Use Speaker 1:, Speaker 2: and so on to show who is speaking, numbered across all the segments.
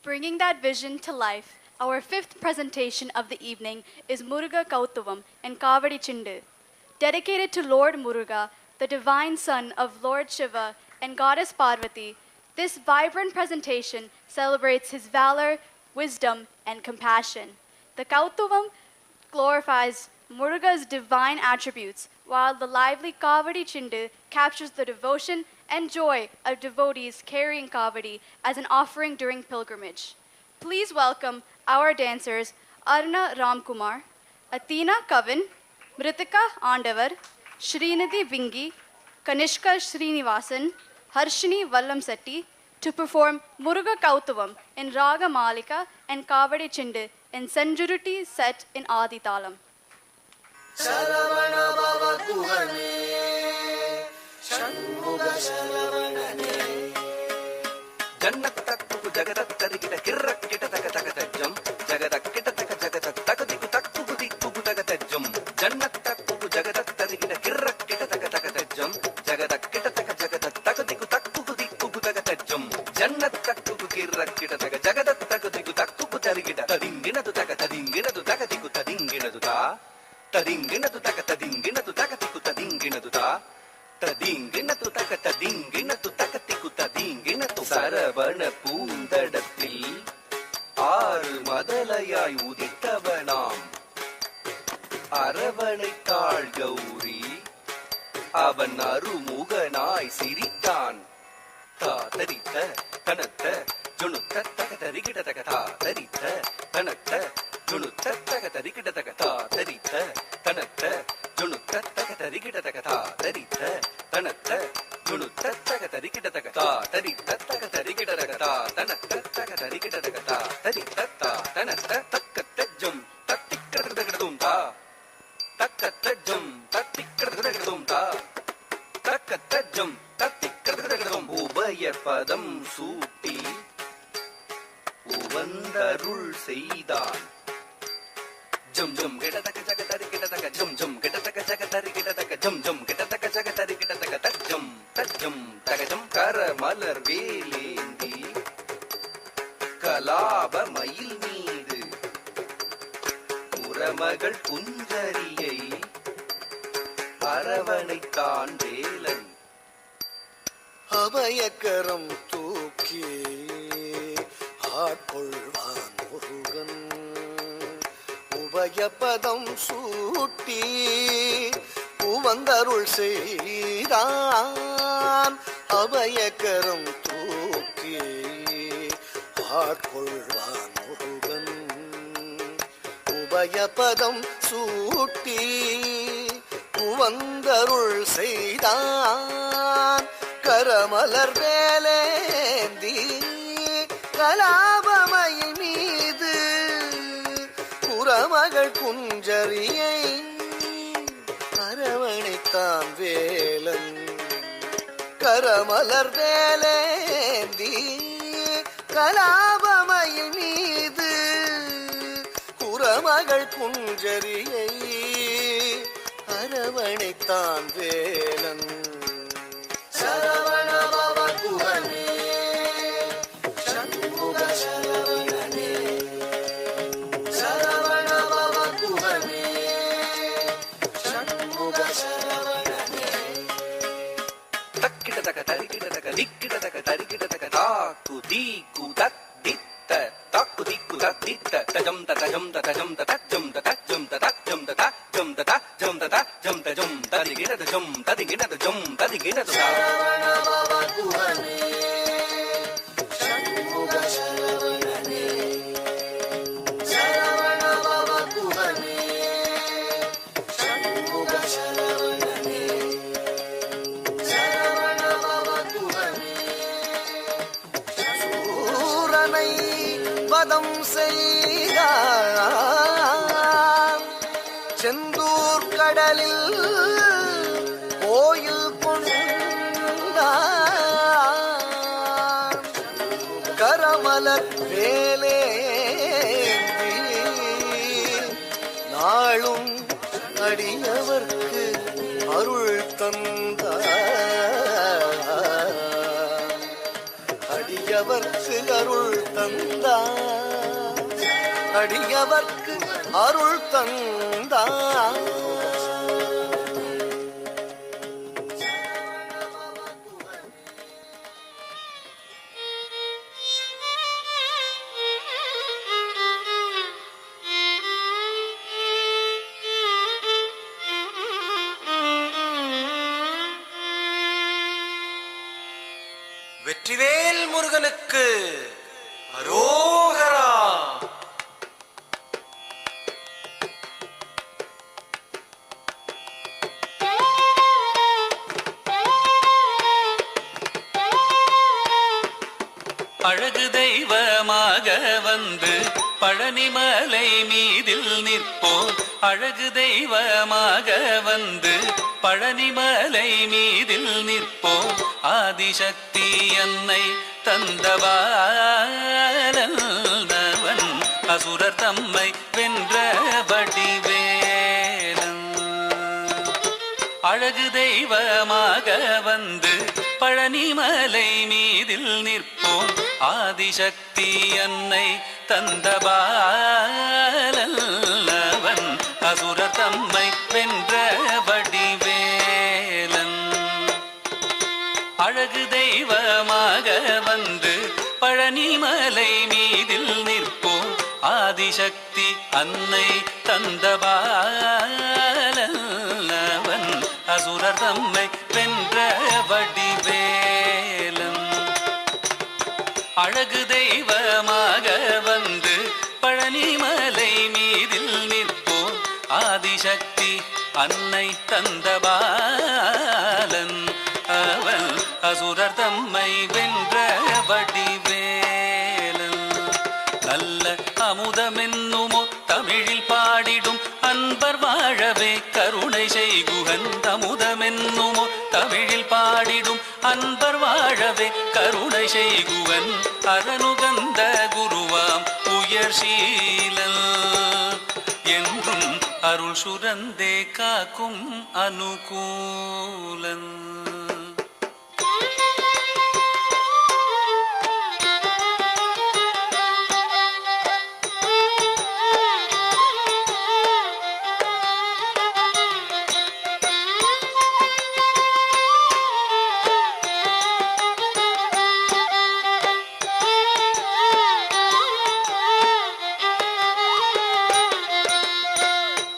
Speaker 1: Bringing that vision to life, our fifth presentation of the evening is Muruga Kautuvam and Kavadi Chindu. Dedicated to Lord Muruga, the divine son of Lord Shiva and Goddess Parvati, this vibrant presentation celebrates his valor, wisdom, and compassion. The Kautuvam glorifies Muruga's divine attributes, while the lively Kavadi Chindu captures the devotion and joy of devotees carrying Kavadi as an offering during pilgrimage. Please welcome our dancers Arna Ramkumar, Athena Kavan, Mritika Andavar, Srinidhi Vingi, Kanishka Srinivasan, Harshini Vallamsetti to perform Muruga Kautuvam in Raga Malika and Kavadi Chindu in Sanjuruti set in Adi Talam.
Speaker 2: Saravana Baba Kuhane, Shanmuga Saravanane. Jannatakku Jagadattarikita Kirakita Takatakajam, Jagatakita Takatakatakatiku Takudiku Takatajam, Jannatakku Jagadattarikita Kirakita Takatakajam, Jagatakita Takatakatakatiku Takudiku Takatajam, Jannatakku Kirakita Jagadattakatiku Taku Tarikita, Tadingina to Takatadingina to Takatiku Tadingina to Ta. Tadingina to takatadingina to takatiku tadingina to ta. Tadingina to takatadingina to takatiku tadingina to Saravana Poondadathil Aaru Madalayai Udithavanam Aravanaikkal Gauri Avan Arumuganai Sirithan Tatharitha Tanatta Junutta Takatarikita Takata Taritha Tanatta Junutta Takatarikita Takata Taritha Tanatta Junutta Takatarikita Takata Taritha Tanatta Junutta Takatarikita Takata Taritha Takatarikita Takata Tanatta Takatarikita Takata Taritha Tanatta Takatajum Tatikradum Ta Takatajum Tatikradum Ta Takatajum Tatikradum Ubaya Padam Suti Uvandarul Seidan Jum jum geta taka taka tari geta taka jum jum geta taka taka tari geta taka jum jum geta taka taka tari geta taka tajum tajum taka jum kara malar velindi kalaba mayil meedu uramagal kunjariyai aravanaitan velan abhayakaram தூக்கி ஆட்கொள்வான் முருகன் உபயபதம் சூட்டி உவந்தருள் செய்தான் அபயகரம் தூக்கி ஆட்கொள்வான் முருகன் உபயபதம் சூட்டி உவந்தருள் செய்தான் கரமலர் வேலேந்தி கலாபமயில் மீது குரமகள் குஞ்சரியை அரவணைத்தான் வேலன் கரமலர் வேலேந்தி கலாபமயில் மீது குரமகள் குஞ்சரியை அரவணைத்தான் வேலன் சரவண பவ குஹனே சண்முக சரவணனே சரவண பவ குஹனே சண்முக சரவணனே தக்கிட தக தரிக்கிட தக திக்கிட தக தரிக்கிட தக தாக்கு தீக்கு தத்தித்த தாக்கு தீக்கு தத்தித்த தஜம் தஜம் தஜம் தஜம் தஜம் தஜம் தஜம் தஜம் தஜம் தஜம் ததிகிட தஜம் ததிகிட தஜம் ததிகிட சரவண பவ குஹனே சண்முக சரவணனே சரவண பவ குஹனே சண்முக சரவணனே சரவண பவ குஹனே சூரனை வதம் செய்தான் செந்தூர் கடலில் கோயில் கொண்டான் கரமலர் வேலேந்தி நாளும் அடியவர்க்கு அருள் தந்தார் அடியவர்
Speaker 3: அடியவர்க்கு அருள் தந்தார், அடியவர்க்கு அருள் தந்தார்.
Speaker 4: வெற்றிவேல் முருகனுக்கு அரோகரா.
Speaker 2: அழகு தெய்வமாக வந்து பழனிமலை மீதில் நிற்போம், அழகு தெய்வமாக வந்து பழனிமலை மீதில் நிற்போம். ஆதிசக்தி அன்னை தந்தவாளவன் அசுரர் தம்மை வென்ற வடிவேலன். அழகு தெய்வமாக வந்து பழனிமலை மீதில் நிற்போம், ஆதிசக்தி அன்னை தந்தபாலவன் அசுரர் தம்மை வென்ற வடிவேலன். அழகு தெய்வமாக வந்து பழனிமலை மீதில் நிற்போம், ஆதிசக்தி அன்னை தந்தபாலவன் அசுரர் தம்மை வென்ற வடிவேலன். அழகு தெய்வமாக வந்து பழனிமலை மீதில் நிற்போம், ஆதிசக்தி அன்னை தந்தபாலன் அவன் அசுரர் தம்மை வென்ற வடிவேலன். நல்ல அமுதமென்னுமோ தமிழில் பாடிடும் அன்பர் வாழவே கருணை செய்குகன். அமுதமென்னுமோ தமிழில் பாடிடும் அன்பர் வாழவே கருணை செய்குவன். அரணுகந்த குருவாம் உயர் சீலன் என்றும் அருள் சுரந்தே காக்கும் அனுகூலன்.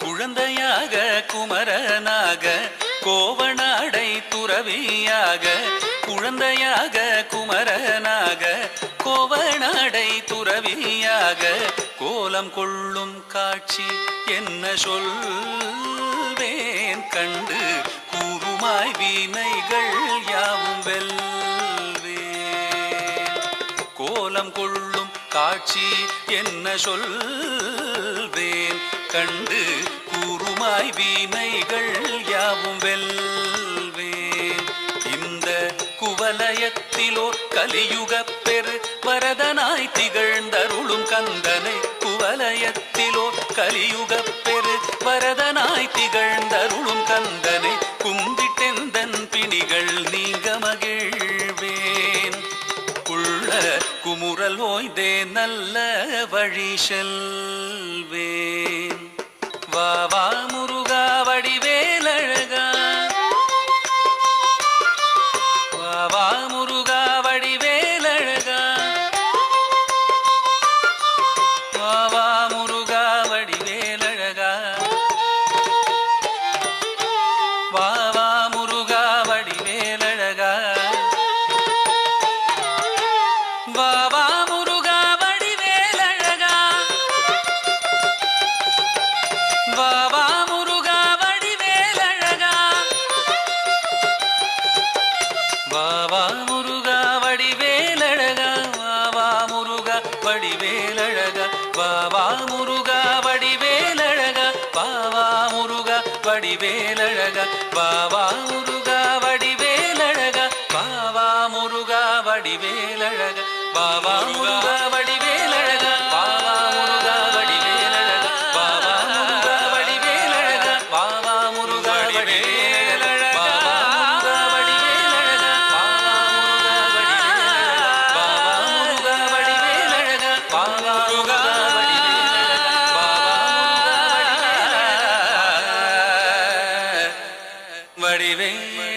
Speaker 2: குழந்தையாக குமரனாக கோவணாடை துறவியாக, குழந்தையாக குமரனாக கோவணாடை துறவியாக கோலம் கொள்ளும் காட்சி என்ன சொல்வேன் கண்டு கூறுமாய் வீணைகள் யாவும் வெல்வேன். கோலம் கொள்ளும் காட்சி என்ன சொல்வேன் கண்டு கூறுமாய் வீணைகள் யாவும் வெல்வேன். இந்த குவலயத்திலோர் கலியுகப் பெரு வரதனாய் திகழ்ந்தருளும் கந்தனை, குவலயத்திலோர் கலியுகப் பெரு வரதனாய் திகழ்ந்தருளும் கந்தனை கும்பிட்டெந்தன் பிணிகள் நீங்க மகிழ்வேன். உள்ள குமுறல் ஓய்ந்தே நல்ல வழி செல்வேன். வா வா முருகா வடிவேலழகா, வா வா முருகா வடிவேலழகா, வா வா முருகா வடிவேலழகா, வா வா முருகா வடிவேலழகா, வா வா முருகா வடிவேலழகா, வா வா முருகா வடிவேலழகா, வா வா முருகா வடிவேலழகா, வா வா முருகா வடிவேலழகா, வா வா முருகா வடிவேலழகா, வா வா முருகா வடிவேலழகா, வா வா முருகா வடிவேலழகா, வா வா முருகா வடிவேலழகா, வா வா முருகா வடிவேலழகா, வா வா முருகா வடிவேலழகா, வா வா முருகா வடிவேலழகா, வா வா முருகா வடிவேலழகா, வா வா முருகா வடிவேலழகா, வா வா முருகா வடிவேலழகா, வா வா முருகா
Speaker 4: மணி வெண்ணி